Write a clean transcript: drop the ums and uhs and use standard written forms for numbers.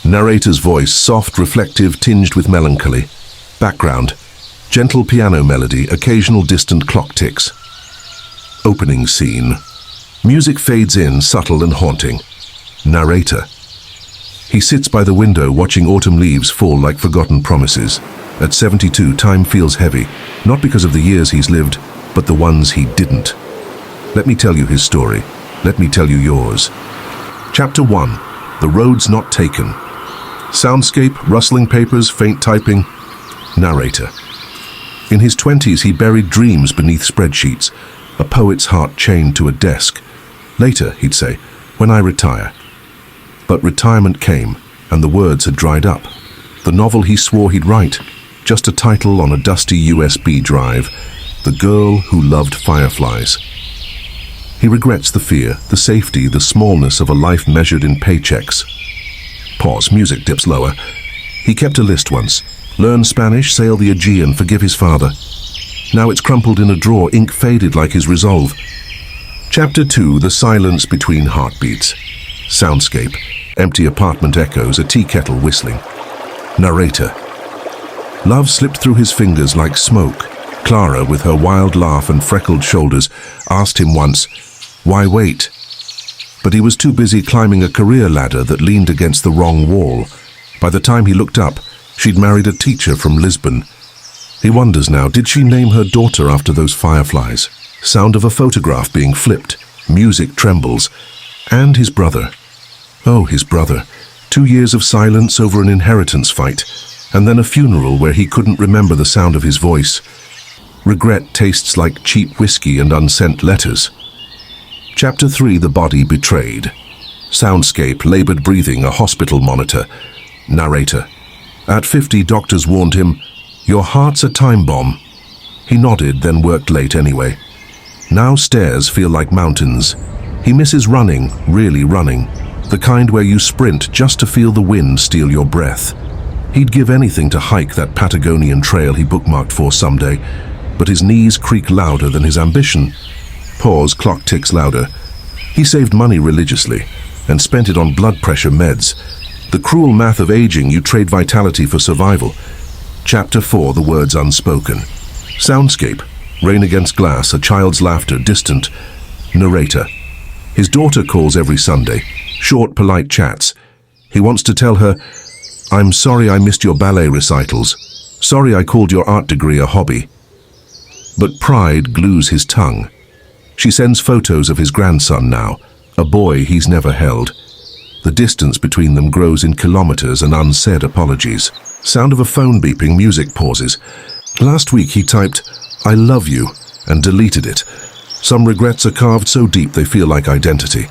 Narrator's voice, soft, reflective, tinged with melancholy. Background, gentle piano melody, occasional distant clock ticks. Opening scene. Music fades in, subtle and haunting. Narrator. He sits by the window watching autumn leaves fall like forgotten promises. At 72, time feels heavy, not because of the years he's lived, but the ones he didn't. Let me tell you his story. Let me tell you yours. Chapter 1. The Roads Not Taken. Soundscape, rustling papers, faint typing. Narrator. In his 20s, he buried dreams beneath spreadsheets, a poet's heart chained to a desk. Later, he'd say, when I retire. But retirement came, and the words had dried up. The novel he swore he'd write, just a title on a dusty USB drive, The Girl Who Loved Fireflies. He regrets the fear, the safety, the smallness of a life measured in paychecks. Pause, music dips lower. He kept a list once. Learn Spanish, sail the Aegean, forgive his father. Now it's crumpled in a drawer, ink faded like his resolve. Chapter 2. The Silence Between Heartbeats. Soundscape. Empty apartment echoes, a tea kettle whistling. Narrator. Love slipped through his fingers like smoke. Clara, with her wild laugh and freckled shoulders, asked him once, why wait? But he was too busy climbing a career ladder that leaned against the wrong wall. By the time he looked up, she'd married a teacher from Lisbon. He wonders now, did she name her daughter after those fireflies? Sound of a photograph being flipped. Music trembles. And his brother. Oh, his brother. 2 years of silence over an inheritance fight, and then a funeral where he couldn't remember the sound of his voice. Regret tastes like cheap whiskey and unsent letters. Chapter 3. The Body Betrayed. Soundscape, labored breathing, a hospital monitor. Narrator. At 50, doctors warned him, your heart's a time bomb. He nodded, then worked late anyway. Now stairs feel like mountains. He misses running, really running. The kind where you sprint just to feel the wind steal your breath. He'd give anything to hike that Patagonian trail he bookmarked for someday, but his knees creak louder than his ambition. Pause, clock ticks louder. He saved money religiously and spent it on blood pressure meds. The cruel math of aging, you trade vitality for survival. Chapter 4. The Words Unspoken. Soundscape. Rain against glass, a child's laughter, distant. Narrator. His daughter calls every Sunday. Short, polite chats. He wants to tell her, I'm sorry I missed your ballet recitals. Sorry I called your art degree a hobby. But pride glues his tongue. She sends photos of his grandson now, a boy he's never held. The distance between them grows in kilometers and unsaid apologies. Sound of a phone beeping, music pauses. Last week he typed, I love you, and deleted it. Some regrets are carved so deep they feel like identity.